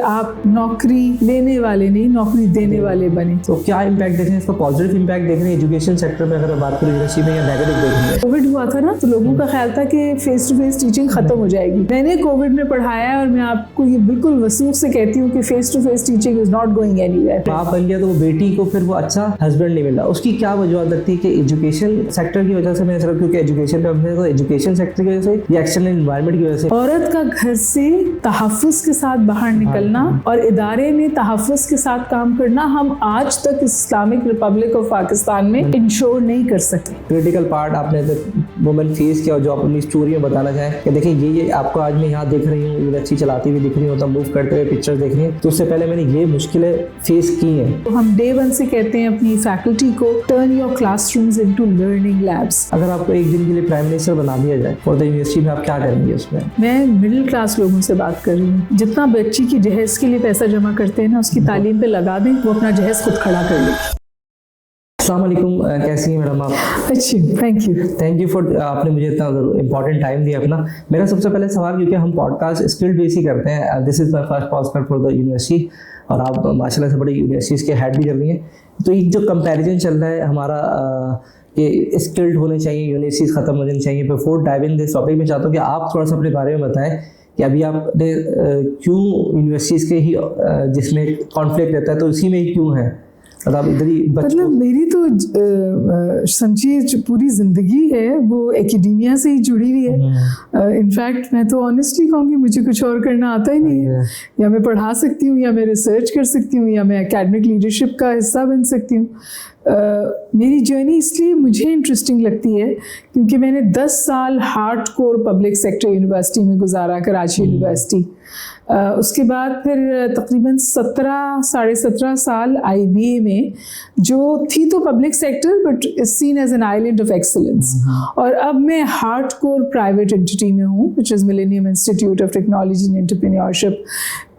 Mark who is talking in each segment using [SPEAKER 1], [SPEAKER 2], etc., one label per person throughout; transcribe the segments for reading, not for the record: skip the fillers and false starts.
[SPEAKER 1] आप नौकरी लेने वाले नहीं, नौकरी देने वाले बने।
[SPEAKER 2] तो क्या इम्पैक्ट देख रहे हैं इसका? पॉजिटिव इम्पैक्ट देख रहे हैं एजुकेशन सेक्टर में अगर बात करें यूनिवर्सिटी में, या नेगेटिव देख रहे हैं?
[SPEAKER 1] कोविड हुआ था ना, तो लोगों का ख्याल था कि फेस टू फेस टीचिंग खत्म हो जाएगी। मैंने कोविड में पढ़ाया है और मैं आपको ये बिल्कुल वसूख से कहती हूँ कि face to face teaching is not going anywhere.
[SPEAKER 2] बाप बन गया तो वो बेटी को फिर वो अच्छा हस्बैंड नहीं मिला, उसकी क्या वजह लगती है? कि एजुकेशन सेक्टर की वजह से, मैं सिर्फ क्योंकि एजुकेशन पे अपने को एजुकेशन सेक्टर की वजह से या एक्सटर्नल एनवायरनमेंट की वजह से
[SPEAKER 1] औरत का घर से तहफ़्फ़ुज़ के साथ बाहर निकलना और इदारे में तहफ़्फ़ुज़ के साथ काम करना हम आज तक इस्लामिक रिपब्लिक ऑफ पाकिस्तान में इंश्योर नहीं कर सके।
[SPEAKER 2] क्रिटिकल पार्ट आपने वुमेन फेस किया, जो आप अपनी स्टोरी में बताना चाहें कि देखिए ये आपको आज मैं यहाँ देख रही हूँ, यूनिवर्सिटी चलाती हुई दिख रही हूँ, तो मूव करते हुए पिक्चर देख रही हैं, तो उससे पहले मैंने ये मुश्किलें फेस की हैं।
[SPEAKER 1] तो हम डे वन से कहते हैं अपनी फैकल्टी को, turn your classrooms into learning labs.
[SPEAKER 2] अगर आपको एक दिन के लिए प्राइम मिनिस्टर बना दिया जाए और यूनिवर्सिटी में, आप क्या करेंगे उसमें?
[SPEAKER 1] मैं मिडिल क्लास लोगों से बात कर रही हूँ। जितना बच्ची की जहेज के लिए पैसा जमा करते हैं ना, उसकी तालीम पे लगा दें, वो अपना जहेज खुद खड़ा कर ले।
[SPEAKER 2] अस्सलाम वालेकुम, कैसी हैं मैडम आप?
[SPEAKER 1] अच्छी, थैंक यू
[SPEAKER 2] फॉर आपने मुझे इतना इंपॉर्टेंट टाइम दिया अपना। मेरा सबसे पहले सवाल, क्योंकि हम पॉडकास्ट स्किल बेस ही करते हैं, this is my first podcast for the university, और आप माशाल्लाह से बड़ी यूनिवर्सिटीज़ के हेड भी कर रही हैं, तो ये जो कंपैरिजन चल रहा है हमारा कि स्किल्ड होने चाहिए, यूनिवर्सिटीज़ ख़त्म होनी चाहिए, before dive in this topic में चाहता हूँ कि आप थोड़ा सा अपने बारे में बताएं कि अभी आपने क्यों यूनिवर्सिटीज़ के ही जिसमें कॉन्फ्लिक्ट रहता है तो उसी में ही क्यों है?
[SPEAKER 1] मतलब मेरी तो समझिए पूरी ज़िंदगी है वो एकेडेमिया से ही जुड़ी हुई है। इनफैक्ट मैं तो ऑनेस्टली कहूँगी मुझे कुछ और करना आता ही नहीं है। या मैं पढ़ा सकती हूँ, या मैं रिसर्च कर सकती हूँ, या मैं एकेडमिक लीडरशिप का हिस्सा बन सकती हूँ। मेरी जर्नी इसलिए मुझे इंटरेस्टिंग लगती है क्योंकि मैंने 10 साल hard core public sector university में गुजारा, कराची यूनिवर्सिटी। उसके बाद फिर तकरीबन 17 साल IBA में, जो थी तो public sector but is seen as an island of excellence. और अब मैं हार्ड कोर प्राइवेट एंटिटी में हूँ, which is Millennium Institute of Technology and Entrepreneurship.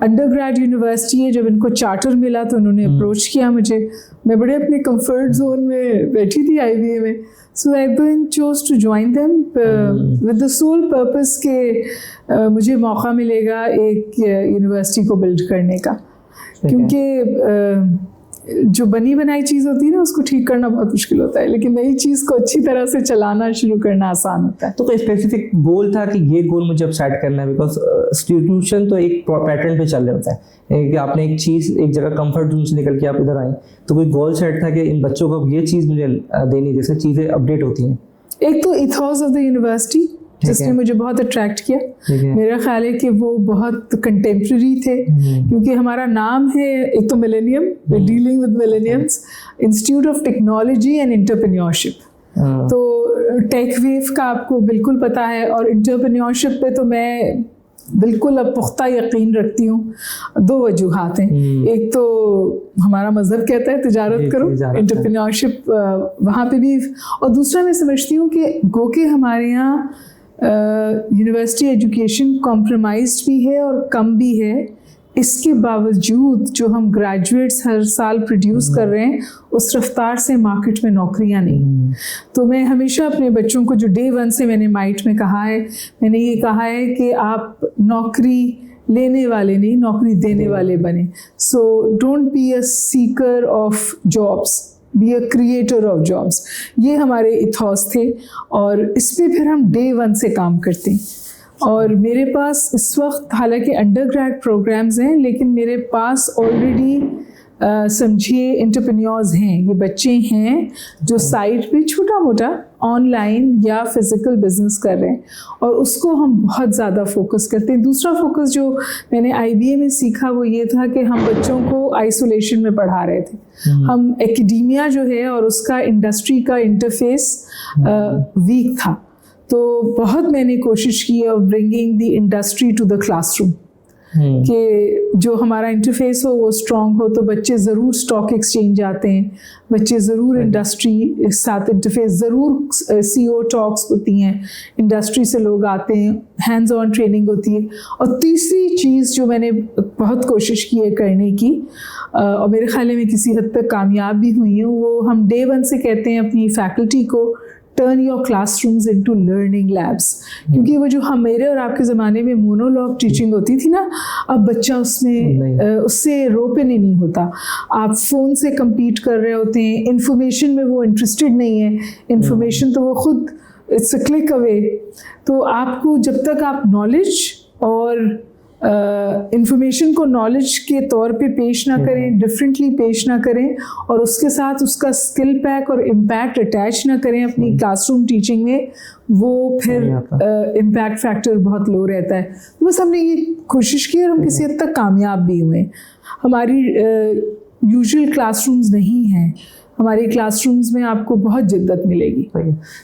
[SPEAKER 1] Undergrad university है। जब इनको चार्टर मिला तो उन्होंने अप्रोच किया मुझे। मैं बड़े अपने कंफर्ट जोन में बैठी थी IBA में, so I then chose to join them with the sole purpose के मुझे मौका मिलेगा एक यूनिवर्सिटी को बिल्ड करने का, क्योंकि जो बनी बनाई चीज़ होती है ना, उसको ठीक करना बहुत मुश्किल होता है, लेकिन नई चीज़ को अच्छी तरह से चलाना शुरू करना आसान होता है।
[SPEAKER 2] तो कोई स्पेसिफिक गोल था कि ये गोल मुझे अब सेट करना है? बिकॉज इंस्टीट्यूशन तो एक पैटर्न पे चल रहा होता है कि आपने एक चीज़, एक जगह कंफर्ट जोन से निकल के आप इधर आए, तो कोई गोल सेट था कि इन बच्चों को ये चीज़ मुझे देनी, जैसे चीज़ें अपडेट होती हैं।
[SPEAKER 1] एक तो इथॉस ऑफ द यूनिवर्सिटी जिसने मुझे बहुत अट्रैक्ट किया। मेरा ख्याल है कि वो बहुत कंटेम्प्रेरी थे, क्योंकि हमारा नाम है एक तो millennium, dealing with millenniums, institute of Technology and entrepreneurship. तो टेक वेव का आपको बिल्कुल पता है, और एंटरप्रेन्योरशिप पे तो मैं बिल्कुल अब पुख्ता यकीन रखती हूँ। 2 वजूहात हैं। एक तो हमारा मज़हब कहता है तिजारत करो, एंटरप्रेन्योरशिप वहाँ पे भी, और दूसरा मैं समझती हूँ कि गो के हमारे यहाँ यूनिवर्सिटी एजुकेशन कॉम्प्रोमाइज्ड भी है और कम भी है। इसके बावजूद जो हम ग्रेजुएट्स हर साल प्रोड्यूस कर रहे हैं, उस रफ्तार से मार्केट में नौकरियां नहीं। तो मैं हमेशा अपने बच्चों को, जो डे वन से मैंने माइट में कहा है, मैंने ये कहा है कि आप नौकरी लेने वाले नहीं, नौकरी देने वाले बने। So don't be a Sikar of jobs, be a creator of jobs. ये हमारे इथॉस थे, और इस पर फिर हम डे वन से काम करते हैं। और मेरे पास इस वक्त हालांकि अंडरग्रेड प्रोग्राम्स हैं, लेकिन मेरे पास ऑलरेडी समझिए एंटरप्रेन्योर्स हैं। ये बच्चे हैं जो साइट पे छोटा मोटा ऑनलाइन या फिज़िकल बिजनेस कर रहे हैं, और उसको हम बहुत ज़्यादा फोकस करते हैं। दूसरा फोकस जो मैंने IBA में सीखा वो ये था कि हम बच्चों को आइसोलेशन में पढ़ा रहे थे। हम एकेडेमिया जो है और उसका इंडस्ट्री का इंटरफेस वीक था, तो बहुत मैंने कोशिश की of bringing the industry to the classroom, कि जो हमारा इंटरफेस हो वो स्ट्रॉन्ग हो। तो बच्चे ज़रूर स्टॉक एक्सचेंज आते हैं, बच्चे ज़रूर इंडस्ट्री साथ इंटरफेस, ज़रूर CO टॉक्स होती हैं, इंडस्ट्री से लोग आते हैं, हैंड्स ऑन ट्रेनिंग होती है। और तीसरी चीज़ जो मैंने बहुत कोशिश की है करने की, और मेरे ख्याल में किसी हद तक कामयाब भी हुई हूँ, वो हम डे वन से कहते हैं अपनी फैकल्टी को, turn your classrooms into learning labs, क्योंकि वो जो मेरे और आपके ज़माने में मोनोलॉग टीचिंग होती थी ना, अब बच्चा उसमें उससे रोपन ही नहीं होता। आप फ़ोन से compete कर रहे होते हैं, इंफॉर्मेशन में वो इंटरेस्टेड नहीं है, इंफॉर्मेशन तो वो खुद इट्स अ क्लिक अवे। तो आपको जब तक आप नॉलेज और इंफॉर्मेशन को नॉलेज के तौर पे पेश ना करें, डिफरेंटली पेश ना करें, और उसके साथ उसका स्किल पैक और इम्पैक्ट अटैच ना करें अपनी क्लासरूम टीचिंग में, वो फिर इम्पैक्ट फैक्टर बहुत लो रहता है। तो बस हमने ये कोशिश की और हम किसी हद तक कामयाब भी हुए। हमारी यूजुअल क्लासरूम्स नहीं हैं, हमारे क्लासरूम्स में आपको बहुत जिद्दत मिलेगी।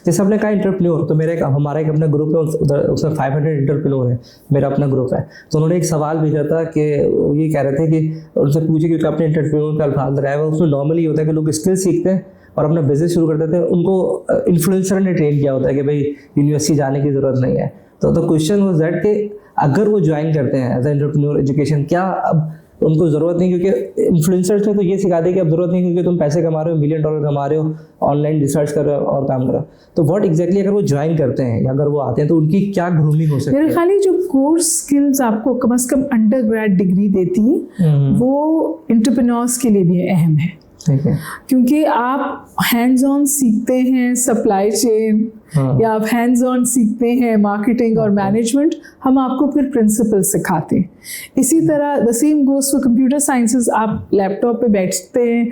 [SPEAKER 2] जैसे आपने कहा इंटरप्रेन्योर, तो हमारा एक अपना ग्रुप है, उसमें 500 इंटरप्रेन्योर है, मेरा अपना ग्रुप है। तो उन्होंने एक सवाल भेजा था कि वो ये कह रहे थे कि उनसे पूछे क्योंकि आपने इंटरप्रेन्योर का अल्फाज लगाया हुआ, उसमें नॉर्मली होता है कि लोग स्किल सीखते हैं और अपना बिजनेस शुरू कर देते हैं, उनको इन्फ्लुएंसर ने ट्रेन किया होता है कि भाई यूनिवर्सिटी जाने की ज़रूरत नहीं है। तो द क्वेश्चन वाज दैट कि अगर वो ज्वाइन करते हैं एज ए एंटरप्रेन्योर एजुकेशन, क्या अब उनको ज़रूरत नहीं, क्योंकि इन्फ्लुएंसर्स ने तो ये सिखा दिया कि अब ज़रूरत नहीं क्योंकि तुम पैसे कमा रहे हो, $1 मिलियन कमा रहे हो, ऑनलाइन रिसर्च कर रहे हो और काम कर रहे हो। तो व्हाट एग्जैक्टली अगर वो ज्वाइन करते हैं या अगर वो आते हैं तो उनकी क्या ग्रूमिंग हो सकती है?
[SPEAKER 1] मेरे ख्याल है जो कोर्स स्किल्स आपको कम से कम अंडर ग्रेड डिग्री देती है वो एंटरप्रेन्योर्स के लिए भी अहम है। क्योंकि आप हैंड्स ऑन सीखते हैं सप्लाई चेन, या आप हैंड्स ऑन सीखते हैं मार्केटिंग और मैनेजमेंट, हम आपको फिर प्रिंसिपल सिखाते हैं। इसी तरह the same goes for computer sciences. आप लैपटॉप पे बैठते हैं,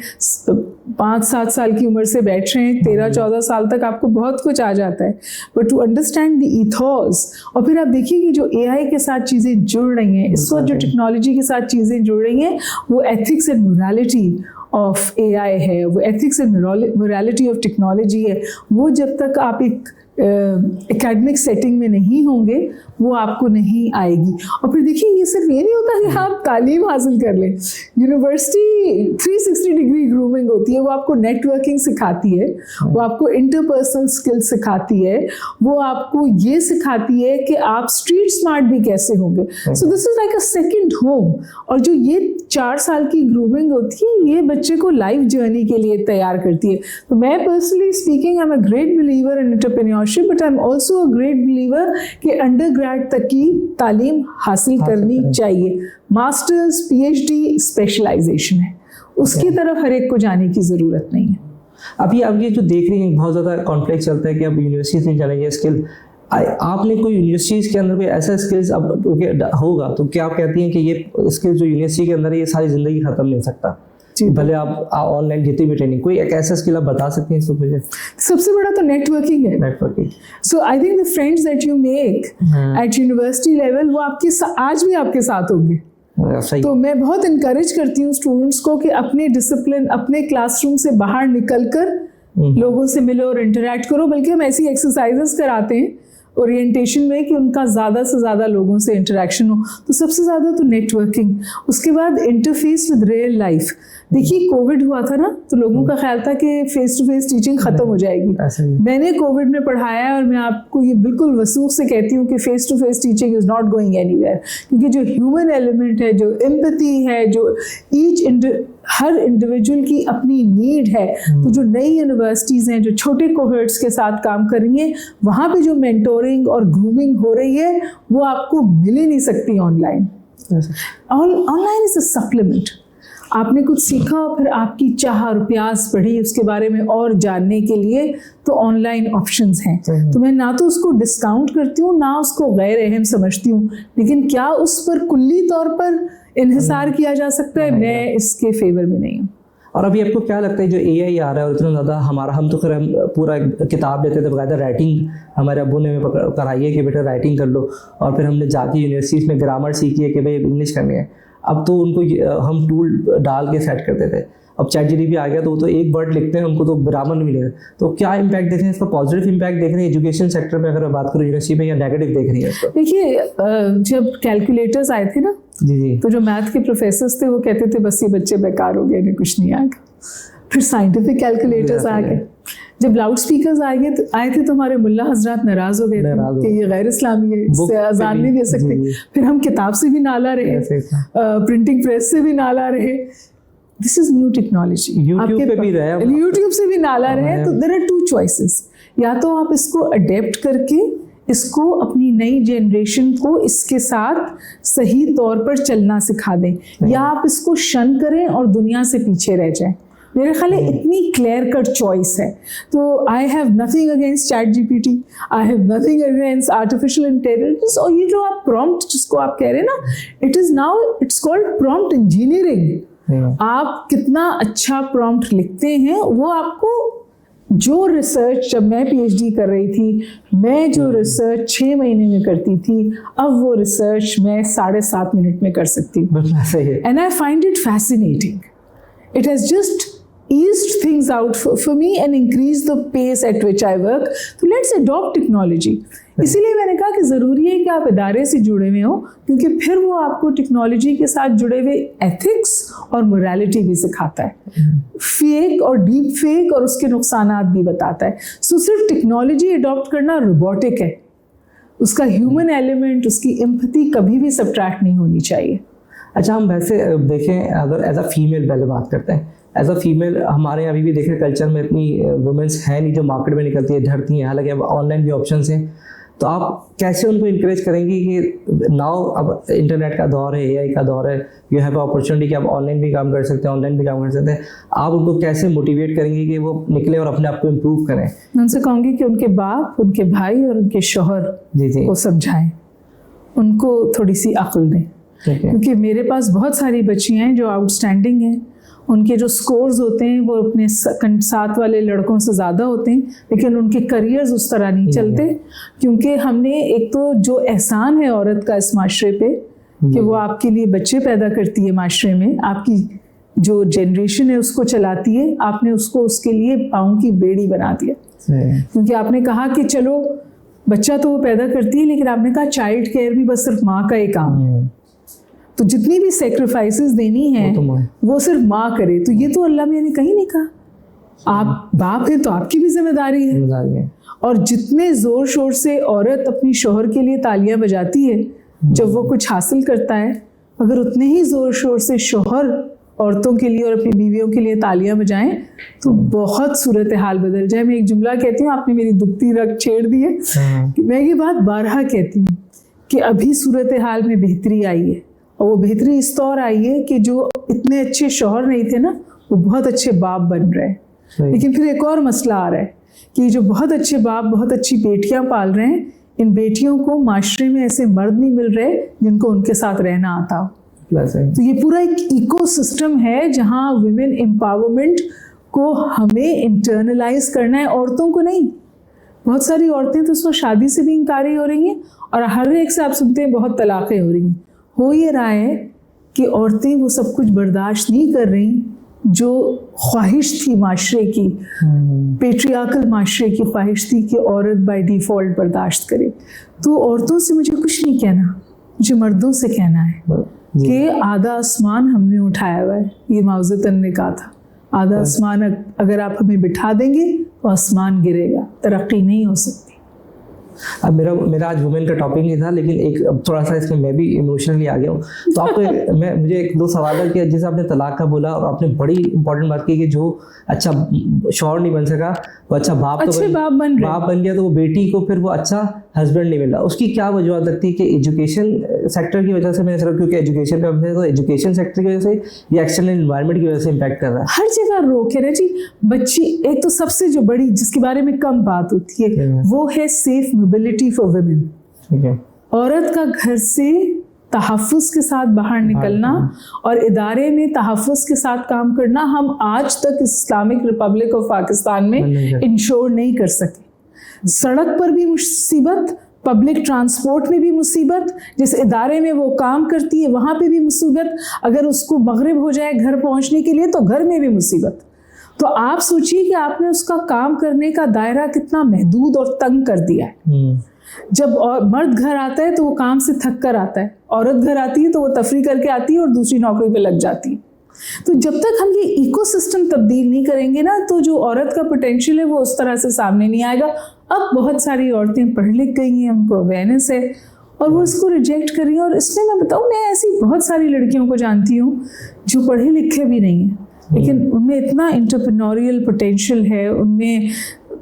[SPEAKER 1] 5-7 साल की उम्र से बैठ रहे हैं, 13-14 साल तक आपको बहुत कुछ आ जाता है, but to understand the ethos. और फिर आप देखिए कि जो AI के साथ चीज़ें जुड़ रही हैं इस वक्त, जो टेक्नोलॉजी के साथ चीज़ें जुड़ रही हैं, वो ethics and morality of AI है, वो ethics and morality of technology है। वो जब तक आप एक एकेडमिक सेटिंग में नहीं होंगे वो आपको नहीं आएगी। और फिर देखिए ये सिर्फ ये नहीं होता कि आप तालीम हासिल कर लें, यूनिवर्सिटी 360 डिग्री ग्रूमिंग होती है। वो आपको नेटवर्किंग सिखाती है, वो आपको इंटरपर्सनल स्किल्स सिखाती है, वो आपको ये सिखाती है कि आप स्ट्रीट स्मार्ट भी कैसे होंगे। So this is like a second home. और जो ये 4 साल की ग्रूमिंग होती है ये बच्चे को लाइफ जर्नी के लिए तैयार करती है। तो मैं personally speaking I am a great believer in entrepreneurship, but I am also a great believer कि अंडर ग्रेड तक की तालीम हासिल करनी चाहिए। मास्टर्स, PhD स्पेशलाइजेशन है, उसकी तरफ हर एक को जाने की ज़रूरत नहीं है।
[SPEAKER 2] अब ये जो देख रही हैं बहुत ज़्यादा कॉन्फ्लिक्ट चलता है कि अब यूनिवर्सिटी नहीं चलेंगे स्किल। आपने कोई यूनिवर्सिटीज़ के अंदर कोई ऐसा स्किल्स अब होगा तो क्या आप कहती हैं कि ये स्किल्स जो यूनिवर्सिटी के अंदर है ये सारी ज़िंदगी ख़त्म नहीं सकता? भले आप ऑनलाइन जितनी भी ट्रेनिंग, कोई एक ऐसा स्किल आप बता सकते हैं मुझे? सबसे
[SPEAKER 1] बड़ा तो नेटवर्किंग है।
[SPEAKER 2] Networking.
[SPEAKER 1] So I think the friends that you make at university level वो आपके आज भी आपके साथ होंगे। तो मैं बहुत इनकरेज करती हूँ स्टूडेंट्स को कि अपने डिसिप्लिन, अपने क्लासरूम से बाहर निकलकर लोगों से मिलो और इंटरेक्ट करो। बल्कि हम ऐसी एक्सरसाइजेस कराते हैं ओरिएंटेशन में कि उनका ज़्यादा से ज़्यादा लोगों से इंटरेक्शन हो। तो सबसे ज़्यादा तो नेटवर्किंग, उसके बाद इंटरफेस विद रियल लाइफ। देखिए कोविड हुआ था ना, तो लोगों का ख्याल था कि फेस टू फेस टीचिंग ख़त्म हो जाएगी। मैंने कोविड में पढ़ाया है और मैं आपको ये बिल्कुल वसूख से कहती हूँ कि face to face teaching is not going anywhere. क्योंकि जो ह्यूमन एलिमेंट है, जो एम्पैथी है, जो हर इंडिविजुअल की अपनी नीड है। तो जो नई यूनिवर्सिटीज़ हैं जो छोटे कोहर्ट्स के साथ काम कर रही हैं, वहाँ पे जो मेंटोरिंग और ग्रूमिंग हो रही है वो आपको मिल ही नहीं सकती online. Online is a supplement. आपने कुछ सीखा और फिर आपकी चाह और प्यास बढ़ी उसके बारे में और जानने के लिए, तो ऑनलाइन ऑप्शंस हैं। तो मैं ना तो उसको डिस्काउंट करती हूँ ना उसको गैर अहम समझती हूँ, लेकिन क्या उस पर कुल्ली तौर पर इन्हिसार किया जा सकता है, मैं इसके फेवर में नहीं हूँ।
[SPEAKER 2] और अभी आपको क्या लगता है जो AI आ रहा है और इतना ज़्यादा हम तो खैर पूरा किताब लेते थे, बकायदा राइटिंग हमारे अब्बू ने कराई है कि बेटा राइटिंग कर लो, और फिर हमने जाके यूनिवर्सिटीज़ में ग्रामर सीखी है कि भाई इंग्लिश करनी है। अब तो उनको हम टूल डाल के सेट करते थे, अब ChatGPT आ गया तो वो तो एक वर्ड लिखते हैं उनको तो ग्रामर नहीं मिलेगा। तो क्या इम्पैक्ट देख रहे हैं इसका? पॉजिटिव इम्पैक्ट देख रहे हैं एजुकेशन सेक्टर में अगर मैं बात करूँ यूनिवर्सिटी में, या नेगेटिव देख रही है इसको?
[SPEAKER 1] देखिए जब कैलकुलेटर्स आए थे ना
[SPEAKER 2] जी,
[SPEAKER 1] तो जो मैथ के प्रोफेसर्स थे वो कहते थे बस ये बच्चे बेकार हो गए, इन्हें कुछ नहीं आएगा। फिर साइंटिफिक कैलकुलेटर्स आ गए। जब लाउड स्पीकर्स आए थे तो हमारे मुल्ला हजरात नाराज हो गए थे कि ये गैर इस्लामी है, इससे अजान नहीं दे सकते। फिर हम किताब से भी नाला रहे, प्रिंटिंग प्रेस से भी नाला रहे। This is new technology.
[SPEAKER 2] YouTube पे भी रहे,
[SPEAKER 1] YouTube से भी नाला रहे, तो देयर आर 2 चॉइसेस। या तो आप इसको अडेप्ट करके इसको अपनी नई जनरेशन को इसके साथ सही तौर पर चलना सिखा दें, या आप इसको शन करें और दुनिया से पीछे रह जाएं। मेरे ख्याल है इतनी क्लियर कट चॉइस है। तो I have nothing against ChatGPT, I have nothing against artificial intelligence. और ये जो आप प्रॉम्प्ट जिसको आप कह रहे हैं ना, it is now it's called prompt engineering. आप कितना अच्छा प्रॉम्प्ट लिखते हैं, वो आपको जो रिसर्च, जब मैं PhD कर रही थी, मैं जो रिसर्च 6 महीने में करती थी, अब वो रिसर्च मैं 7.5 मिनट में कर सकती हूँ। And I find it fascinating. It has just eased things out for me and increased the pace at which I work. So let's adopt technology. इसीलिए मैंने कहा कि ज़रूरी है कि आप इदारे से जुड़े हुए हो, क्योंकि फिर वो आपको टेक्नोलॉजी के साथ जुड़े हुए एथिक्स और मोरालिटी भी सिखाता है, फेक और डीप फेक और उसके नुकसानात भी बताता है। सो सिर्फ टेक्नोलॉजी अडॉप्ट करना रोबोटिक है, उसका ह्यूमन एलिमेंट, उसकी एम्पैथी कभी भी सब्ट्रैक्ट नहीं होनी चाहिए।
[SPEAKER 2] अच्छा, हम वैसे देखें, अगर एज अ फीमेल पहले बात करते हैं, एज अ फीमेल हमारे अभी भी देखें कल्चर में इतनी वुमेंस है नहीं जो मार्केट में निकलती है, डरती हैं। हालांकि अब ऑनलाइन भी ऑप्शंस हैं, तो आप कैसे उनको इंकरेज करेंगी कि नाउ अब इंटरनेट का दौर है, AI का दौर है, यू हैव अपॉर्चुनिटी कि आप ऑनलाइन भी काम कर सकते हैं, ऑनलाइन भी काम कर सकते हैं, आप उनको कैसे मोटिवेट करेंगी कि वो निकले और अपने आप को इम्प्रूव करें?
[SPEAKER 1] मैं उनसे कहूँगी कि उनके बाप, उनके भाई और उनके शौहर को समझाएं, उनको थोड़ी सी अक्ल दें। क्योंकि मेरे पास बहुत सारी बच्चियाँ हैं जो आउटस्टैंडिंग हैं, उनके जो स्कोर्स होते हैं वो अपने साथ वाले लड़कों से ज़्यादा होते हैं, लेकिन उनके करियर्स उस तरह नहीं चलते, क्योंकि हमने एक तो जो एहसान है औरत का इस माशरे पे कि वो आपके लिए बच्चे पैदा करती है, माशरे में आपकी जो जनरेशन है उसको चलाती है, आपने उसको उसके लिए पाँव की बेड़ी बना दिया। क्योंकि आपने कहा कि चलो बच्चा तो वो पैदा करती है, लेकिन आपने कहा चाइल्ड केयर भी बस सिर्फ माँ का ही काम है, तो जितनी भी सेक्रीफाइसेस देनी है वो सिर्फ माँ करे। तो ये तो अल्लाह मियां ने कहीं नहीं कहा। आप बाप हैं तो आपकी भी जिम्मेदारी है। और जितने ज़ोर शोर से औरत अपनी शौहर के लिए तालियां बजाती है जब वो कुछ हासिल करता है, अगर उतने ही ज़ोर शोर से शौहर औरतों के लिए और अपनी बीवियों के लिए तालियां बजाएं तो बहुत सूरत हाल बदल जाए। मैं एक जुमला कहती हूँ, आपने मेरी दुखती रग छेड़ दी है, मैं ये बात बारहा कहती हूँ कि अभी सूरत हाल में बेहतरी आई है, और वो बेहतरी इस तौर आई है कि जो इतने अच्छे शौहर नहीं थे ना, वो बहुत अच्छे बाप बन रहे हैं। लेकिन फिर एक और मसला आ रहा है कि जो बहुत अच्छे बाप, बहुत अच्छी बेटियां पाल रहे हैं, इन बेटियों को माशरे में ऐसे मर्द नहीं मिल रहे जिनको उनके साथ रहना आता हो। तो ये पूरा एक इकोसिस्टम है जहाँ वुमेन एम्पावरमेंट को हमें इंटरनलाइज करना है, औरतों को नहीं। बहुत सारी औरतें तो उसको शादी से भी इंकारी हो रही हैं, और हर एक से आप सुनते हैं बहुत तलाक़ें हो रही हैं। हो ये रहा है कि औरतें वो सब कुछ बर्दाश्त नहीं कर रही जो ख्वाहिश थी माशरे की, पेट्रियार्कल माशरे की ख्वाहिश थी कि औरत बाय डिफ़ॉल्ट बर्दाश्त करे। तो औरतों से मुझे कुछ नहीं कहना, मुझे मर्दों से कहना है कि आधा आसमान हमने उठाया हुआ है। ये माओ ज़ेडुंग ने कहा था, आधा आसमान अगर आप हमें बिठा देंगे तो आसमान गिरेगा, तरक्की नहीं हो सकती।
[SPEAKER 2] अब मेरा आज वुमेन का टॉपिक नहीं था, लेकिन एक अब थोड़ा सा इसमें मैं भी इमोशनली आ गया हूँ। तो आपको मुझे 1-2 सवाल किया, जैसे आपने तलाक का बोला और आपने बड़ी इंपॉर्टेंट बात की कि जो अच्छा शौहर नहीं बन सका वो अच्छा बाप बन गया, तो वो बेटी को फिर वो अच्छा हस्बैंड नहीं मिला। उसकी क्या वजह लगती है कि एजुकेशन सेक्टर की वजह से? मैं सिर्फ क्योंकि एजुकेशन पे हमने तो एजुकेशन सेक्टर की वजह से या एक्सटर्नल एनवायरनमेंट की वजह से इम्पैक्ट कर रहा है।
[SPEAKER 1] हर जगह रोक है ना जी। बच्ची एक तो सबसे जो बड़ी जिसके बारे में कम बात होती है वो है सेफ मोबिलिटी फॉर वुमेन। औरत का घर से तहफ़्फ़ुज़ के साथ बाहर निकलना और इदारे में तहफ़्फ़ुज़ के साथ काम करना हम आज तक इस्लामिक रिपब्लिक ऑफ पाकिस्तान में इंश्योर नहीं कर सके। सड़क पर भी मुसीबत, पब्लिक ट्रांसपोर्ट में भी मुसीबत, जिस इदारे में वो काम करती है वहाँ पे भी मुसीबत, अगर उसको मगरिब हो जाए घर पहुँचने के लिए तो घर में भी मुसीबत। तो आप सोचिए कि आपने उसका काम करने का दायरा कितना महदूद और तंग कर दिया है। जब मर्द घर आता है तो वो काम से थक कर आता है, औरत घर आती है तो वो तफरी करके आती है और दूसरी नौकरी पे लग जाती है। तो जब तक हम ये इकोसिस्टम तब्दील नहीं करेंगे ना, तो जो औरत का पोटेंशियल है वो उस तरह से सामने नहीं आएगा। अब बहुत सारी औरतें पढ़ लिख गई हैं, उनको अवेयरनेस है और वो इसको रिजेक्ट कर रही हैं। और इसमें मैं बताऊँ, मैं ऐसी बहुत सारी लड़कियों को जानती हूँ जो पढ़े लिखे भी नहीं हैं, लेकिन उनमें इतना एंटरप्रेन्योरियल पोटेंशियल है, उनमें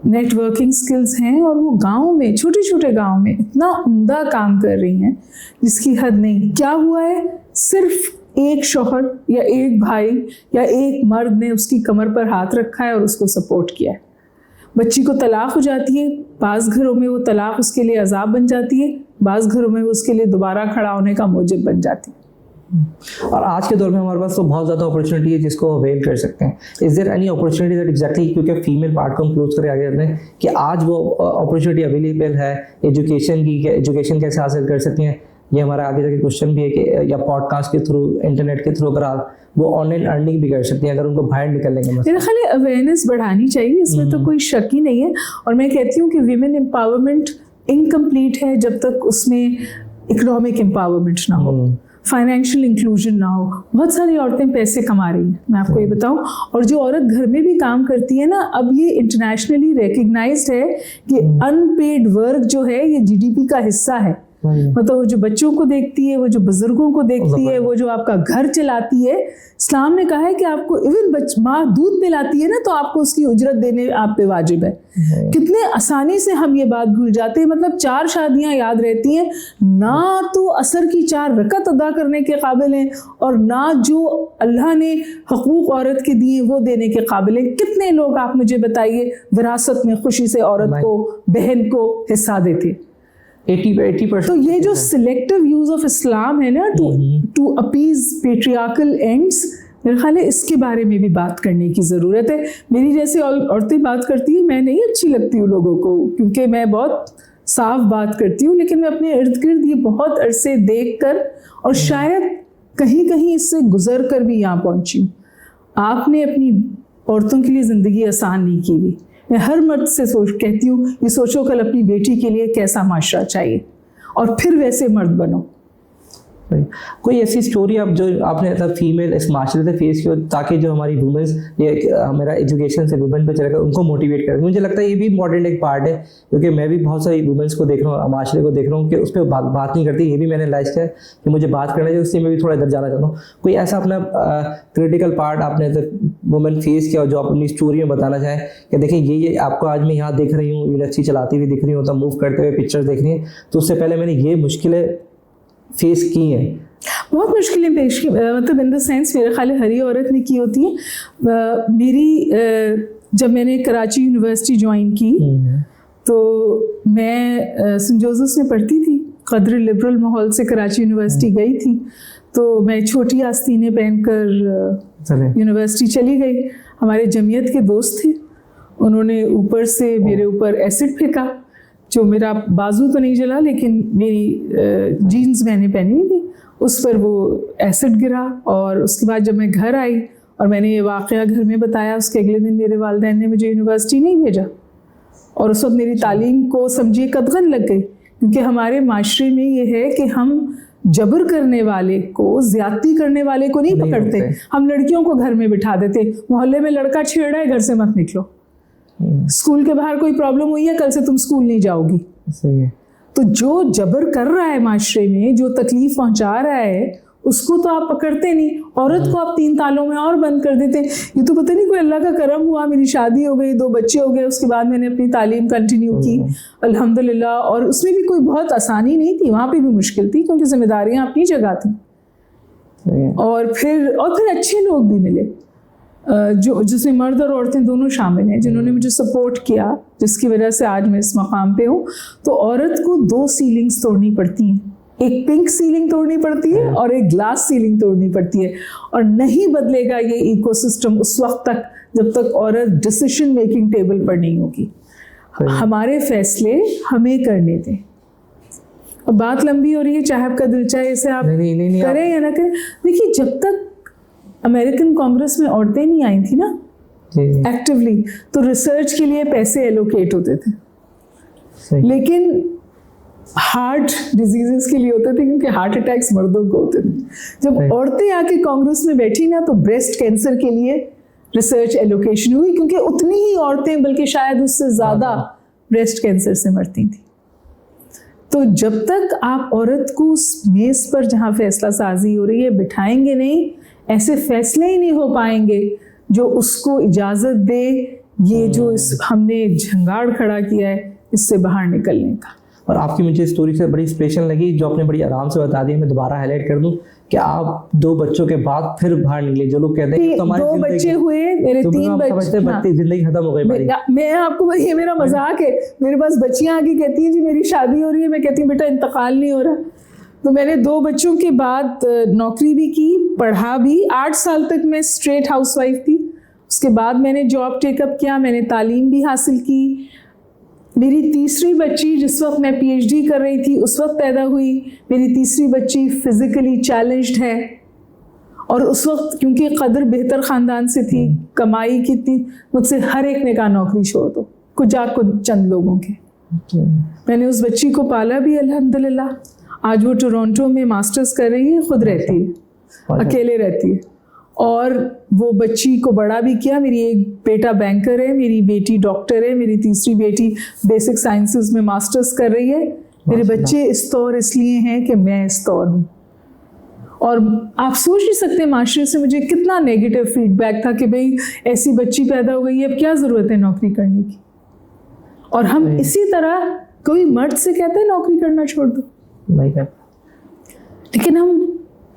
[SPEAKER 1] नेटवर्किंग स्किल्स हैं, और वो गांव में, छोटे छोटे गांव में इतना उम्दा काम कर रही हैं जिसकी हद नहीं। क्या हुआ है, सिर्फ एक शौहर या एक भाई या एक मर्द ने उसकी कमर पर हाथ रखा है और उसको सपोर्ट किया है। बच्ची को तलाक हो जाती है, बाज़ घरों में वो तलाक उसके लिए अजाब बन जाती है, बाज़ घरों में वो उसके लिए दोबारा खड़ा होने का मूजिब बन जाती है।
[SPEAKER 2] और आज के दौर में हमारे पास तो बहुत ज़्यादा अपॉर्चुनिटी है जिसको अवेल कर सकते हैं। Is there any opportunity that exactly, क्योंकि फीमेल पार्ट को हम क्लोज करके आगे बढ़ते हैं, कि आज वो अपॉर्चुनिटी अवेलेबल है एजुकेशन की, एजुकेशन कैसे हासिल कर सकती हैं? ये हमारा आगे जाके क्वेश्चन भी है कि या पॉडकास्ट के थ्रू, इंटरनेट के थ्रू अगर आप वो ऑनलाइन अर्निंग भी कर सकती हैं अगर उनको बाहर निकलने का
[SPEAKER 1] मेरा ख्याल है अवेयरनेस बढ़ानी चाहिए, इसमें तो कोई शक ही नहीं है। और मैं कहती हूँ कि विमेन एम्पावरमेंट इनकम्प्लीट है जब तक उसमें इकोनॉमिक एम्पावरमेंट ना हो, फाइनेंशियल इंक्लूजन ना हो। बहुत सारी औरतें पैसे कमा रही हैं, मैं आपको ये बताऊं, और जो औरत घर में भी काम करती है ना, अब ये इंटरनेशनली रिकग्नाइज्ड है कि अनपेड वर्क जो है ये जीडीपी का हिस्सा है। मतलब वो जो बच्चों को देखती है, वो जो बुजुर्गों को देखती है, वो जो आपका घर चलाती है, इस्लाम ने कहा है कि आपको इवन माँ दूध पिलाती है ना तो आपको उसकी उजरत देने आप पे वाजिब है। कितने आसानी से हम ये बात भूल जाते हैं। मतलब 4 शादियां याद रहती हैं ना, तो असर की 4 रकत अदा करने के काबिल हैं, और ना जो अल्लाह ने हकूक औरत के दिए वो देने के काबिल हैं। कितने लोग आप मुझे बताइए विरासत में खुशी से औरत को, बहन को हिस्सा देते?
[SPEAKER 2] 80%।
[SPEAKER 1] तो ये जो सिलेक्टिव यूज ऑफ इस्लाम है ना टू अपीज पेट्रियार्कल एंड्स, मेरे ख्याल है इसके बारे में भी बात करने की ज़रूरत है। मेरी जैसी औरतें बात करती हैं, मैं नहीं अच्छी लगती हूँ लोगों को, क्योंकि मैं बहुत साफ बात करती हूँ, लेकिन मैं अपने इर्द गिर्द ये बहुत अरसे देख कर और शायद कहीं कहीं इससे गुजर कर भी यहाँ पहुँची हूँ। आपने अपनी औरतों के लिए ज़िंदगी आसान नहीं की हुई। मैं हर मर्द से कहती हूँ, ये सोचो कल अपनी बेटी के लिए कैसा माशरा चाहिए और फिर वैसे मर्द बनो।
[SPEAKER 2] कोई ऐसी स्टोरी आप जो आपने मतलब फीमेल इस माशरे से फेस की हो, ताकि जो हमारी वुमेन्स, ये मेरा एजुकेशन से वुमेन पे चलेगा, उनको मोटिवेट करें? मुझे लगता है ये भी इम्पॉर्टेंट एक पार्ट है, क्योंकि मैं भी बहुत सारी वुमेन्स को देख रहा हूँ, माशरे को देख रहा हूँ कि उस पर बात नहीं करती। ये भी मैंने लाइफ किया कि मुझे बात करना चाहिए, उससे मैं भी थोड़ा इधर जाना चाहता हूँ। कोई ऐसा अपना क्रिटिकल पार्ट आपने वुमेन फेस किया जो आप अपनी स्टोरी में बताना चाहें कि देखिए ये आपको आज मैं यहाँ देख रही हूँ, यूनिवर्सिटी चलाती हुई दिख रही हूँ, तब मूव करते हुए पिक्चर देख रही हैं, तो उससे पहले मैंने ये मुश्किलें फेस की हैं?
[SPEAKER 1] बहुत मुश्किलें पेश की, मतलब इन द सेंस मेरे ख्याल हर ही औरत ने की होती है। जब मैंने कराची यूनिवर्सिटी ज्वाइन की तो मैं सेंट जोसेफ्स में पढ़ती थी, कदर लिबरल माहौल से कराची यूनिवर्सिटी गई थी, तो मैं छोटी आस्तीनें पहनकर यूनिवर्सिटी चली गई। हमारे जमीयत के दोस्त थे, उन्होंने ऊपर से मेरे ऊपर एसिड फेंका, जो मेरा बाजू तो नहीं जला लेकिन मेरी जीन्स मैंने पहनी हुई थी, उस पर वो एसिड गिरा। और उसके बाद जब मैं घर आई और मैंने ये वाक़या घर में बताया, उसके अगले दिन मेरे वालिदैन ने मुझे यूनिवर्सिटी नहीं भेजा, और उस वक्त मेरी तालीम को समझिए कदगन लग गई। क्योंकि हमारे माशरे में ये है कि हम जबर करने वाले को, ज्यादती करने वाले को नहीं पकड़ते, हम लड़कियों को घर में बिठा देते। मोहल्ले में लड़का छेड़ रहा है, घर से मत निकलो। स्कूल के बाहर कोई प्रॉब्लम हुई है, कल से तुम स्कूल नहीं जाओगी। सही है। तो जो जबर कर रहा है माशरे में, जो तकलीफ पहुंचा रहा है, उसको तो आप पकड़ते नहीं, औरत को आप 3 तालों में और बंद कर देते। ये तो पता नहीं कोई अल्लाह का करम हुआ, मेरी शादी हो गई, 2 बच्चे हो गए, उसके बाद मैंने अपनी तालीम कंटिन्यू की अल्हम्दुलिल्लाह। और उसमें भी कोई बहुत आसानी नहीं थी, वहाँ पे भी मुश्किल थी, क्योंकि जिम्मेदारियाँ अपनी जगह थी। और फिर अच्छे लोग भी मिले, जिसमें मर्द और औरतें दोनों शामिल हैं, जिन्होंने मुझे सपोर्ट किया, जिसकी वजह से आज मैं इस मकाम पे हूँ। तो औरत को 2 सीलिंग्स तोड़नी पड़ती हैं, एक पिंक सीलिंग तोड़नी पड़ती है और एक ग्लास सीलिंग तोड़नी पड़ती है। और नहीं बदलेगा ये इकोसिस्टम उस वक्त तक जब तक औरत डिसीजन मेकिंग टेबल पर नहीं होगी। हमारे फैसले हमें करने दें। अब बात लंबी हो रही है, चाहे आपका दिल चाहे इसे आप नहीं, करें या ना करें। देखिए, जब तक अमेरिकन कांग्रेस में औरतें नहीं आई थी ना एक्टिवली, तो रिसर्च के लिए पैसे एलोकेट होते थे, लेकिन हार्ट डिजीजेस के लिए होते थे, क्योंकि हार्ट अटैक्स मर्दों को होते थे। जब औरतें आके कांग्रेस में बैठी ना, तो ब्रेस्ट कैंसर के लिए रिसर्च एलोकेशन हुई, क्योंकि उतनी ही औरतें, बल्कि शायद उससे ज़्यादा ब्रेस्ट कैंसर से मरती थी। तो जब तक आप औरत को उस मेज़ पर जहाँ फैसला साजी हो रही है बिठाएंगे नहीं, ऐसे फैसले ही नहीं हो पाएंगे, जो उसको इजाज़त दे ये जो हमने झंगाड़ खड़ा किया है इससे बाहर निकलने का।
[SPEAKER 2] और आपकी मुझे स्टोरी से बड़ी इंस्पिरेशन लगी जो आपने बड़ी आराम से बता दी। मैं दोबारा हाईलाइट कर दूं कि आप 2 बच्चों के बाद फिर बाहर निकले। जो लोग कहते हैं कि
[SPEAKER 1] तुम्हारी 2 बच्चे हुए, मेरे 3 बच्चे,
[SPEAKER 2] जिंदगी खत्म हो गई।
[SPEAKER 1] मैं आपको, ये मेरा मजाक है, मेरे पास बच्चियां आके कहती हैं जी मेरी शादी हो रही है, मैं कहती हूँ बेटा इंतकाल नहीं हो रहा। तो मैंने 2 बच्चों के बाद नौकरी भी की, पढ़ा भी, 8 साल तक मैं स्ट्रेट हाउसवाइफ थी। उसके बाद मैंने जॉब टेकअप किया, मैंने तालीम भी हासिल की। मेरी तीसरी बच्ची जिस वक्त मैं PhD कर रही थी उस वक्त पैदा हुई। मेरी तीसरी बच्ची फिज़िकली चैलेंज्ड है और उस वक्त क्योंकि कदर बेहतर ख़ानदान से थी, कमाई की थी, मुझसे हर एक ने कहा नौकरी छोड़ दो, कुछ चंद लोगों के। मैंने उस बच्ची को पाला भी अल्हम्दुलिल्लाह। आज वो टोरंटो में मास्टर्स कर रही है, खुद रहती है, अकेले रहती है। और वो बच्ची को बड़ा भी किया। मेरी एक बेटा बैंकर है, मेरी बेटी डॉक्टर है, मेरी तीसरी बेटी बेसिक साइंसेस में मास्टर्स कर रही है। मेरे बच्चे इस तौर इसलिए हैं कि मैं इस तौर हूँ। और आप सोच नहीं सकते माशरे से मुझे कितना नेगेटिव फीडबैक था कि भाई ऐसी बच्ची पैदा हो गई है, अब क्या ज़रूरत है नौकरी करने की। और हम इसी तरह कोई मर्द से कहते हैं नौकरी करना छोड़ दो,
[SPEAKER 2] नहीं कहते,
[SPEAKER 1] लेकिन हम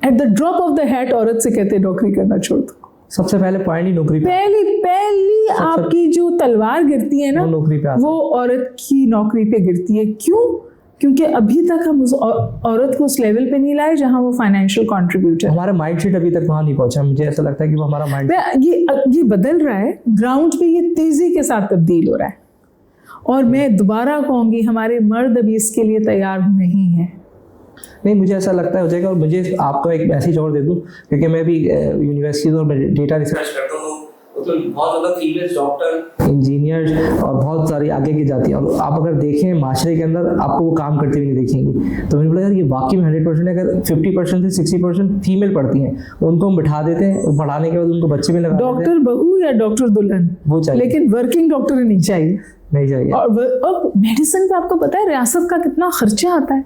[SPEAKER 1] at the drop of the hat औरत से कहते हैं नौकरी करना छोड़ दो।
[SPEAKER 2] सबसे पहले पॉइंट ही नौकरी,
[SPEAKER 1] पहली आपकी जो तलवार गिरती है ना वो औरत की नौकरी पे गिरती है। क्यों? क्योंकि अभी तक हम उस औरत को उस लेवल पे नहीं लाए जहां वो फाइनेंशियल कंट्रीब्यूटर।
[SPEAKER 2] हमारा माइंडसेट अभी तक वहां नहीं पहुंचा। मुझे ऐसा लगता है कि वो हमारा माइंड
[SPEAKER 1] ये बदल रहा है, ग्राउंड पे ये तेजी के साथ तब्दील हो रहा है। और मैं दोबारा कहूँगी हमारे मर्द अभी इसके लिए तैयार नहीं है।
[SPEAKER 2] नहीं, मुझे ऐसा लगता है हो जाएगा। और मुझे आपको एक मैसेज और दे दूं, क्योंकि मैं भी यूनिवर्सिटीज़ और डेटा रिसर्च करता हूँ, उसमें बहुत ज़्यादा फीमेल डॉक्टर, इंजीनियर और बहुत सारी आगे की जाती हैं। और आप अगर देखें माशरे के अंदर आपको वो काम करती हुई नहीं देखेंगी। तो मैंने बोला यार ये वाकई में 100% है। अगर 50% से 60% फीमेल पढ़ती हैं, उनको हम बिठा देते हैं, पढ़ाने के बाद उनको बच्चे में लगा
[SPEAKER 1] डॉक्टर बहू या डॉक्टर दुल्हन
[SPEAKER 2] वो चाहिए, लेकिन
[SPEAKER 1] वर्किंग डॉक्टर नहीं चाहिए। और मेडिसिन पे आपको पता है रियासत का कितना खर्चा आता है,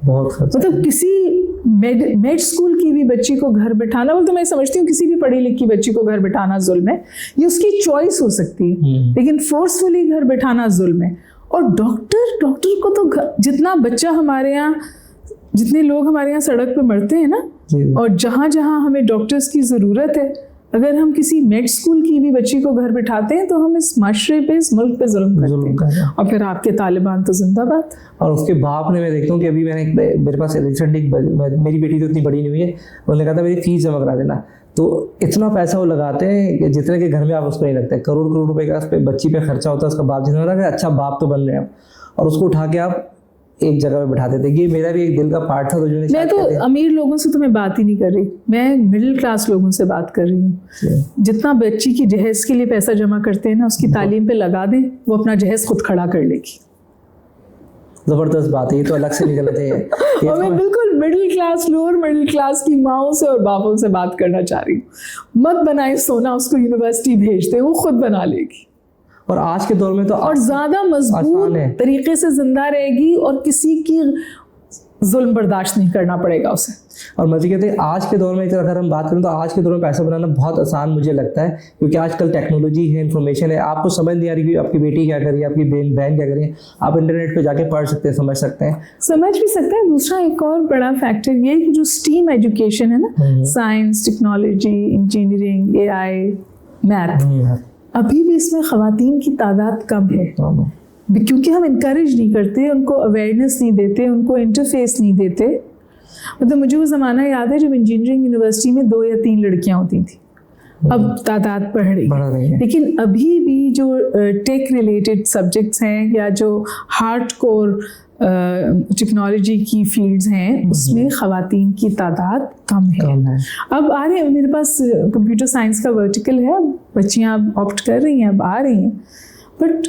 [SPEAKER 2] बहुत खर्चा।
[SPEAKER 1] मतलब किसी मेड स्कूल की भी बच्ची को घर बिठाना, तो मैं समझती हूँ किसी भी पढ़ी लिखी बच्ची को घर बिठाना जुल्म है। ये उसकी चॉइस हो सकती है, लेकिन फोर्सफुली घर बिठाना जुल्म है। और डॉक्टर को तो जितना बच्चा हमारे यहाँ, जितने लोग हमारे यहाँ सड़क पे मरते हैं ना, और जहाँ जहाँ हमें डॉक्टर्स की ज़रूरत है, अगर हम किसी मेड स्कूल की भी बच्ची को घर बिठाते हैं तो हम इस माशरे पे, इस मुल्क पे जुल्म करते हैं। और फिर आपके तालिबान तो जिंदाबाद।
[SPEAKER 2] और उसके बाप ने, मैं देखता हूँ कि अभी मेरे पास रिसेंटली मेरी बेटी तो इतनी बड़ी नहीं हुई है, उन्होंने कहा था मेरी फीस जमा करा देना। तो इतना पैसा वो लगाते हैं कि जितने के घर में आप उसको नहीं लगता है। करोड़ रुपए का उस पर बच्ची पे खर्चा होता है। उसका बाप जितना लगा अच्छा बाप तो बन रहे हैं, और उसको उठा के आप एक जगह पे बैठा देते। ये मेरा भी एक दिल का पार्ट था। तो जो
[SPEAKER 1] मैं तो अमीर लोगों से तो मैं बात ही नहीं कर रही, मैं मिडिल क्लास लोगों से बात कर रही हूँ। जितना बच्ची की जहेज के लिए पैसा जमा करते हैं ना, उसकी तालीम पे लगा दें, वो अपना जहेज खुद खड़ा कर लेगी।
[SPEAKER 2] जबरदस्त बात है, ये तो अलग से निकल रहे हैं।
[SPEAKER 1] और मैं बिल्कुल middle class, lower middle class की माओं से और बापों से बात करना चाह रही हूँ। मत बनाए सोना उसको यूनिवर्सिटी भेज दे, वो खुद बना लेगी।
[SPEAKER 2] और आज के दौर में तो
[SPEAKER 1] और ज़्यादा मजबूत तरीके से जिंदा रहेगी और किसी की जुल्म बर्दाश्त नहीं करना पड़ेगा उसे।
[SPEAKER 2] और मुझे कहते हैं आज के दौर में अगर हम बात करें तो आज के दौर में पैसा बनाना बहुत आसान मुझे लगता है, क्योंकि आजकल टेक्नोलॉजी है, इन्फॉर्मेशन है। आपको समझ नहीं आ रही कि आपकी बेटी क्या कर रही है, आपकी बहन क्या कर रही है, आप इंटरनेट पे जाके पढ़ सकते हैं, समझ भी सकते हैं।
[SPEAKER 1] दूसरा एक और बड़ा फैक्टर ये कि जो स्टीम एजुकेशन है ना, science, technology, engineering, AI, math, अभी भी इसमें ख़वातीन की तादाद कम है, क्योंकि हम इनकरेज नहीं करते, उनको अवेयरनेस नहीं देते, उनको इंटरफेस नहीं देते। मतलब मुझे वो ज़माना याद है जब इंजीनियरिंग यूनिवर्सिटी में 2 या 3 लड़कियां होती थी, अब तादाद बढ़ रही है। लेकिन अभी भी जो टेक रिलेटेड सब्जेक्ट्स हैं या जो हार्ड कोर टेक्नोलॉजी की फील्ड्स हैं, उसमें ख़वातीन की तादाद कम है। अब आ रहे हैं, मेरे पास कंप्यूटर साइंस का वर्टिकल है, बच्चियां ऑप्ट कर रही हैं, अब आ रही हैं। बट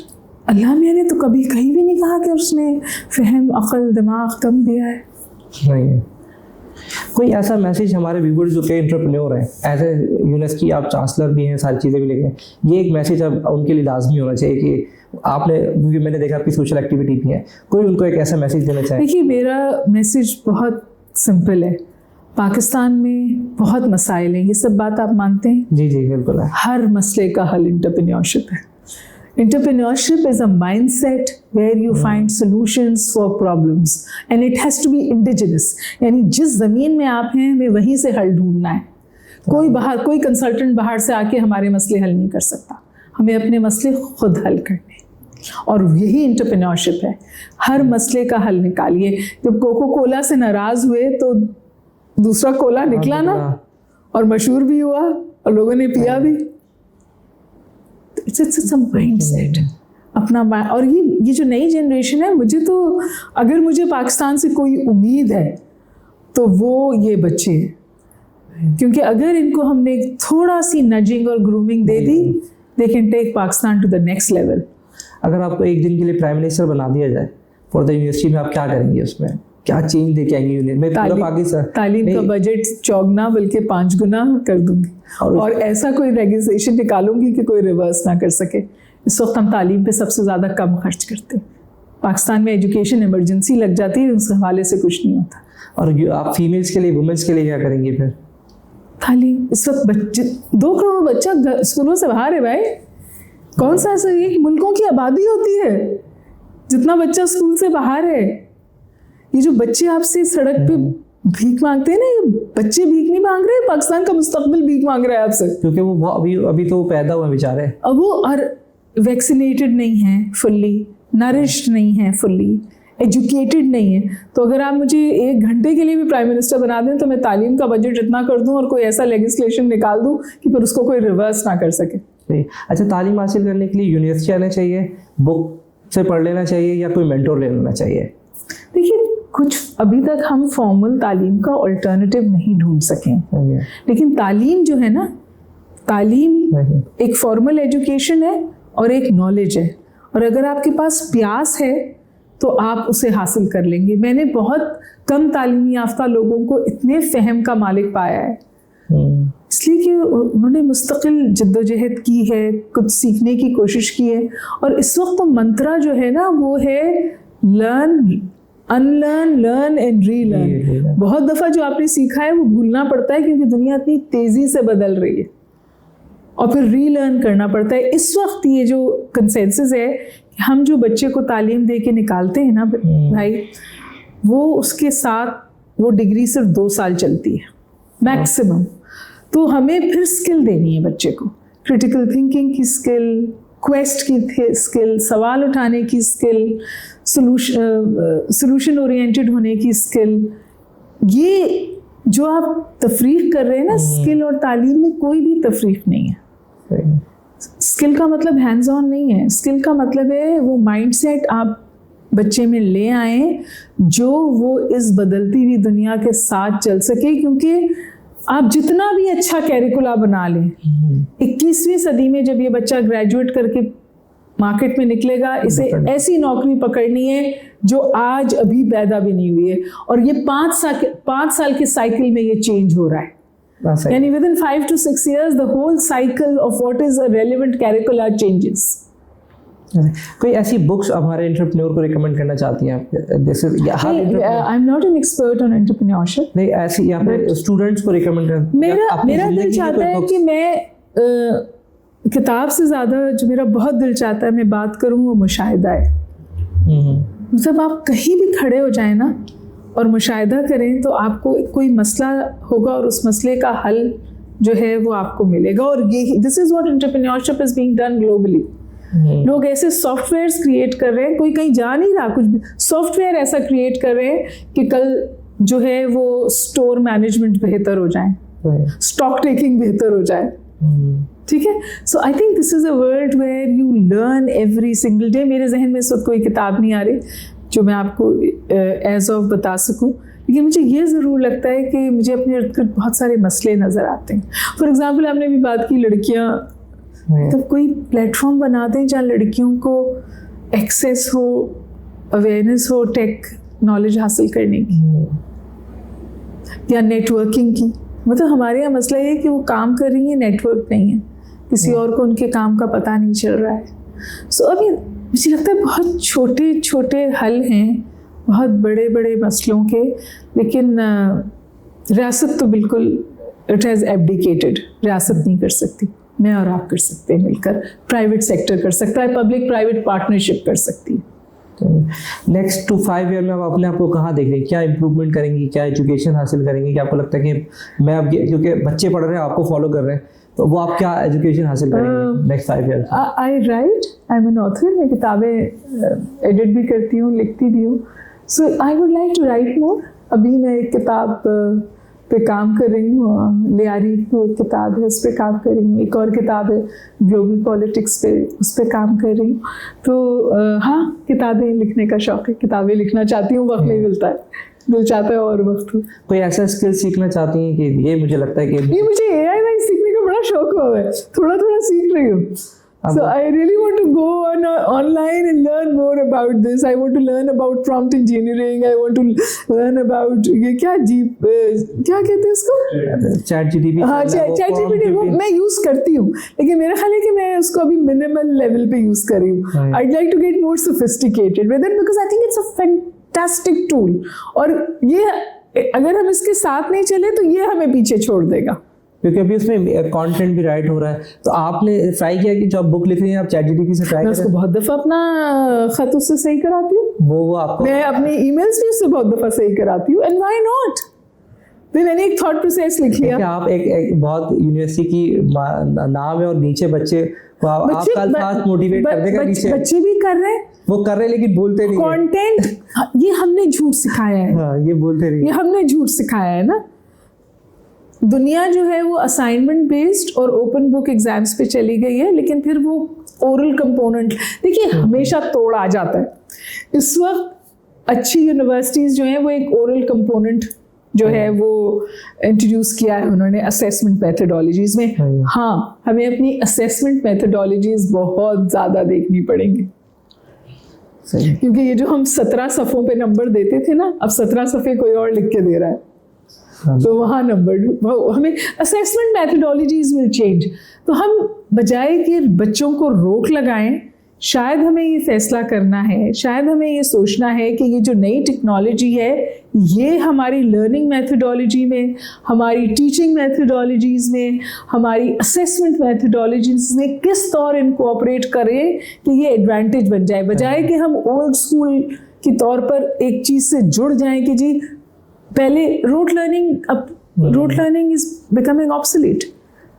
[SPEAKER 1] अल्लाह मियाँ ने तो कभी कहीं भी नहीं कहा कि उसने फ़हम, अक़ल, दिमाग कम दिया है।
[SPEAKER 2] नहीं है। कोई ऐसा मैसेज हमारे व्यूअर्स जो कि एंटरप्रेन्योर हैं, एज ए यूनिवर्सिटी आप चांसलर भी हैं, सारी चीज़ें भी लेके, ये एक मैसेज अब उनके लिए लाजमी होना चाहिए कि आपने, क्योंकि मैंने देखा आपकी सोशल एक्टिविटी भी है, कोई उनको एक ऐसा मैसेज देना चाहिए?
[SPEAKER 1] देखिए, मेरा मैसेज बहुत सिंपल है। पाकिस्तान में बहुत मसाइल हैं, ये सब बात आप मानते हैं?
[SPEAKER 2] जी जी बिल्कुल है।
[SPEAKER 1] हर मसले का हल एंटरप्रेन्योरशिप है। Entrepreneurship is a mindset where you find solutions for problems and it has to be indigenous. यानी जिस ज़मीन में आप हैं हमें वहीं से हल ढूंढना है। कोई कंसल्टेंट बाहर से आके हमारे मसले हल नहीं कर सकता, हमें अपने मसले खुद हल करने हैं। और यही एंटरप्रेन्योरशिप है, हर मसले का हल निकालिए। जब कोको कोला से नाराज़ हुए तो दूसरा कोला निकला ना, और मशहूर भी हुआ और लोगों ने पिया भी। इट्स अ माइंडसेट अपना। और ये जो नई जनरेशन है, मुझे तो अगर मुझे पाकिस्तान से कोई उम्मीद है तो वो ये बच्चे हैं, क्योंकि अगर इनको हमने थोड़ा सी नजिंग और ग्रूमिंग दे दी, they can take Pakistan to the next level.
[SPEAKER 2] अगर आपको एक दिन के लिए प्राइम मिनिस्टर बना दिया जाए फॉर द यूनिवर्सिटी में, आप क्या करेंगे? उसमें क्या चेंज लेके आएंगे यूनियन में?
[SPEAKER 1] तालीम का बजट चौगुना बल्कि 5 गुना कर दूंगी, और ऐसा कोई रेगुलेशन निकालूंगी कि कोई रिवर्स ना कर सके। इस वक्त हम तालीम पे सबसे ज़्यादा कम खर्च करते हैं। पाकिस्तान में एजुकेशन इमरजेंसी लग जाती है, उस हवाले से कुछ नहीं होता।
[SPEAKER 2] और आप फीमेल्स के लिए, वुमेन्स के लिए क्या करेंगे फिर?
[SPEAKER 1] तालीम। इस वक्त 2 करोड़ बच्चा स्कूलों से बाहर है भाई। कौन सा ऐसा एक मुल्कों की आबादी होती है जितना बच्चा स्कूल से बाहर है। ये जो बच्चे आपसे सड़क पे भीख मांगते हैं ना, ये बच्चे भीख नहीं मांग रहे, पाकिस्तान का मुस्तकबिल भीख मांग रहा है आपसे, क्योंकि
[SPEAKER 2] वो अभी तो पैदा हुए बेचारे।
[SPEAKER 1] अब वो वैक्सीनेटेड नहीं है फुल्ली, नरिश्ड नहीं है फुल्ली, एजुकेटेड नहीं है। तो अगर आप मुझे 1 घंटे के लिए भी प्राइम मिनिस्टर बना दें तो मैं तालीम का बजट इतना कर दूं और कोई ऐसा लेजिस्लेशन निकाल दूं कि फिर उसको कोई रिवर्स ना कर सके।
[SPEAKER 2] अच्छा, तालीम हासिल करने के लिए यूनिवर्सिटी आना चाहिए, बुक से पढ़ लेना चाहिए, या कोई मेंटोर ले लेना चाहिए?
[SPEAKER 1] देखिए, कुछ अभी तक हम फॉर्मल तालीम का अल्टरनेटिव नहीं ढूंढ सके, लेकिन तालीम जो है ना, तालीम एक फॉर्मल एजुकेशन है और एक नॉलेज है, और अगर आपके पास प्यास है तो आप उसे हासिल कर लेंगे। मैंने बहुत कम तालीमी याफ्ता लोगों को इतने फ़हम का मालिक पाया है, इसलिए कि उन्होंने मुस्तकिल जद्दोजहद की है, कुछ सीखने की कोशिश की है। और इस वक्त तो मंत्रा जो है ना, वो है learn, unlearn, learn and relearn. बहुत दफ़ा जो आपने सीखा है वो भूलना पड़ता है, क्योंकि दुनिया इतनी तेज़ी से बदल रही है, और फिर रीलर्न करना पड़ता है। इस वक्त ये जो कंसेंसस है कि हम जो बच्चे को तालीम दे के निकालते हैं ना भाई, वो उसके साथ वो डिग्री सिर्फ 2 साल चलती है मैक्सिमम। तो हमें फिर स्किल देनी है बच्चे को, क्रिटिकल थिंकिंग की स्किल, क्वेस्ट की स्किल, सवाल उठाने की स्किल, सॉल्यूशन ओरिएंटेड होने की स्किल। ये जो आप तफरीक कर रहे हैं ना, स्किल और तालीम में कोई भी तफरीक नहीं है। स्किल का मतलब हैंड्स ऑन नहीं है, स्किल का मतलब है वो माइंडसेट आप बच्चे में ले आए जो वो इस बदलती हुई दुनिया के साथ चल सके। क्योंकि आप जितना भी अच्छा कैरिकुला बना लें, 21वीं सदी में जब ये बच्चा ग्रेजुएट करके मार्केट में निकलेगा, इसे ऐसी नौकरी पकड़नी है जो आज अभी पैदा भी नहीं हुई है, और ये 5 साल के साइकिल में ये चेंज हो रहा है। यानी with in 5 to 6 years the whole cycle of what is a relevant curricula changes.
[SPEAKER 2] कोई ऐसी बुक्स हमारे एंटरप्रेन्योर को रिकमेंड करना चाहती हैं आप? This is
[SPEAKER 1] I am not an expert on entrepreneurship.
[SPEAKER 2] नहीं, ऐसी यहाँ पे स्टूडेंट्स को रिकमेंड कर।
[SPEAKER 1] मेरा दिल चाहता है कि मैं किताब से ज़्यादा जो मेरा बहुत दिल चाहता है मैं बात करूँ, वो मुशाहिदा है। मतलब आप कहीं भी खड़े हो जाए ना और मुशाहिदा करें तो आपको कोई मसला होगा और उस मसले का हल जो है वो आपको मिलेगा। और ये this is what entrepreneurship is being done globally. लोग ऐसे सॉफ्टवेयर्स क्रिएट कर रहे हैं, कोई कहीं जा नहीं रहा, कुछ भी सॉफ्टवेयर ऐसा क्रिएट कर रहे हैं कि कल जो है वो स्टोर मैनेजमेंट बेहतर हो जाए, स्टॉक टेकिंग बेहतर हो जाए। ठीक है, so I think this is a world where you learn every single day. मेरे जहन में इस वक्त कोई किताब नहीं आ रही जो मैं आपको एज ऑफ बता सकूं, लेकिन मुझे ये ज़रूर लगता है कि मुझे अपने इर्द गिर्द बहुत सारे मसले नज़र आते हैं। फॉर एग्ज़ाम्पल, आपने भी बात की लड़कियाँ, तो कोई प्लेटफॉर्म बना दें जहाँ लड़कियों को एक्सेस हो, अवेयरनेस हो टेक नॉलेज हासिल करने की, या नेटवर्किंग की। मतलब हमारे यहाँ मसला ये है कि वो काम कर रही है, नेटवर्क नहीं है, किसी और को उनके काम का पता नहीं चल रहा है। सो अभी मुझे लगता है बहुत छोटे छोटे हल हैं बहुत बड़े बड़े मसलों के, लेकिन रियासत तो बिल्कुल इट हैज़ एब्डिकेटेड, रियासत नहीं कर सकती, मैं और आप कर सकते हैं मिलकर, प्राइवेट सेक्टर कर सकता है, पब्लिक प्राइवेट पार्टनरशिप कर सकती है।
[SPEAKER 2] नेक्स्ट 5 ईयर में आप अपने आप को कहाँ देख रहे हैं, क्या इंप्रूवमेंट करेंगी, क्या एजुकेशन हासिल करेंगी, क्या आपको लगता है कि मैं अब क्योंकि बच्चे पढ़ रहे हैं आपको फॉलो कर रहे हैं तो वो आप क्या एजुकेशन हासिल करेंगे next 5 year?
[SPEAKER 1] I write, I am an author, मैं किताबें एडिट भी करती हूँ, लिखती भी हूँ, so I would like to write more. अभी मैं एक किताब पे काम कर रही हूँ, लियारी की एक किताब है उस पर काम कर रही हूँ, एक और किताब है ग्लोबल पॉलिटिक्स पे, उस पर काम कर रही हूँ। तो हाँ, किताबें लिखने का शौक है, किताबें लिखना चाहती हूँ, वक्त नहीं मिलता है, दिल चाहता है और वक्त हो।
[SPEAKER 2] कोई ऐसा स्किल सीखना चाहती हैं कि ये मुझे लगता है कि
[SPEAKER 1] ये मुझे AI सीखने का बड़ा शौक हुआ है, थोड़ा थोड़ा सीख रही हूँ। So I really want to go online and learn more about this. I want to learn about prompt engineering. I want to learn about ये क्या कहते हैं इसको?
[SPEAKER 2] ChatGPT।
[SPEAKER 1] हाँ, ChatGPT वो मैं यूज़ करती हूँ, लेकिन मेरा ख्याल है कि मैं उसको अभी मिनिमल लेवल पे यूज़ कर रही हूँ। I'd like to get more sophisticated with it because I think it's a fantastic tool. और ये अगर हम इसके साथ नहीं चले तो ये हमें पीछे छोड़ देगा,
[SPEAKER 2] क्योंकि अभी उसमें कंटेंट भी राइट हो रहा है। तो आपने ट्राई किया कि जो आप बुक लिख रही हैं आप ChatGPT से ट्राई
[SPEAKER 1] मैं उसको बहुत दफ़ा अपना ख़त उससे सही कराती हूँ,
[SPEAKER 2] वो आपको,
[SPEAKER 1] मैं अपने ईमेल्स भी उससे बहुत दफ़ा सही कराती हूँ, एंड व्हाई नॉट। फिर मैंने एक थॉट प्रोसेस लिख लिया।
[SPEAKER 2] आप एक बहुत यूनिवर्सिटी की नाम है और नीचे बच्चे को आप कल साथ मोटिवेट कर देगा, नीचे
[SPEAKER 1] बच्चे भी कर रहे हैं,
[SPEAKER 2] वो कर रहे हैं लेकिन बोलते नहीं
[SPEAKER 1] कंटेंट ये हमने झूठ सिखाया है।
[SPEAKER 2] हाँ, ये बोलते नहीं,
[SPEAKER 1] ये हमने झूठ सिखाया है ना। दुनिया जो है वो असाइनमेंट बेस्ड और ओपन बुक एग्जाम्स पे चली गई है, लेकिन फिर वो ओरल कंपोनेंट देखिए हमेशा तोड़ आ जाता है। इस वक्त अच्छी यूनिवर्सिटीज़ जो हैं वो एक ओरल कंपोनेंट जो है वो इंट्रोड्यूस किया है उन्होंने असेसमेंट मैथडोलॉजीज़ में। हाँ, हमें अपनी असेसमेंट मैथडोलॉजीज़ बहुत ज़्यादा देखनी पड़ेंगी, क्योंकि ये जो हम 17 सफ़ों पे नंबर देते थे ना, अब 17 सफ़े कोई और लिख के दे रहा है, तो वहाँ नंबर हमें असेसमेंट मैथडोलॉजीज विल चेंज। तो हम बजाय कि बच्चों को रोक लगाएं, शायद हमें ये फैसला करना है, शायद हमें ये सोचना है कि ये जो नई टेक्नोलॉजी है ये हमारी लर्निंग मैथडोलॉजी में, हमारी टीचिंग मैथडोलॉजीज़ में, हमारी असेसमेंट मैथडोलॉजीज़ में किस तौर इनकॉर्पोरेट करें कि ये एडवांटेज बन जाए, बजाय कि हम ओल्ड स्कूल के तौर पर एक चीज़ से जुड़ जाएं कि जी पहले rote learning is becoming obsolete,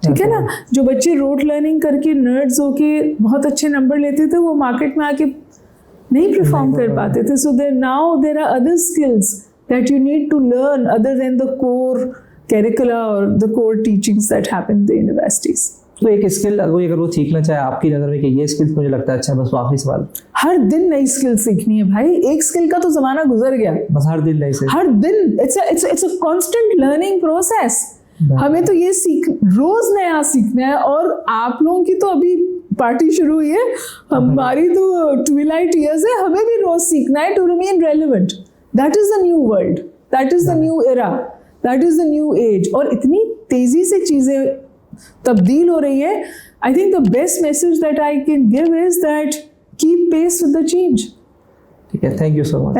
[SPEAKER 1] ठीक है ना। जो बच्चे रोट लर्निंग करके नर्ड्स होके बहुत अच्छे नंबर लेते थे वो मार्केट में आके नहीं परफॉर्म कर पाते थे। So there are other skills that you need to learn other than the core curricula और the core teachings that happen in the universities.
[SPEAKER 2] तो एक स्किल अगर वो सीखना चाहे आपकी नज़र में कि ये स्किल्स मुझे लगता है अच्छा, बस आखिरी सवाल, हर
[SPEAKER 1] दिन नई स्किल सीखनी है भाई, एक स्किल का तो ज़माना गुजर गया,
[SPEAKER 2] बस हर दिन नई स्किल,
[SPEAKER 1] हर दिन it's a constant learning process. हमें तो ये रोज नया सीखना है। और आप लोगों की तो अभी पार्टी शुरू हुई है, हमारी तो ट्विलाइट ईयर्स है, हमें भी रोज सीखना है to remain relevant. That is the new world, that is the new era, that is the new age. और इतनी तेजी से चीजें तब्दील हो रही है। I think the best message that I can give is that keep pace with the change.
[SPEAKER 2] ठीक है, थैंक यू सो मच।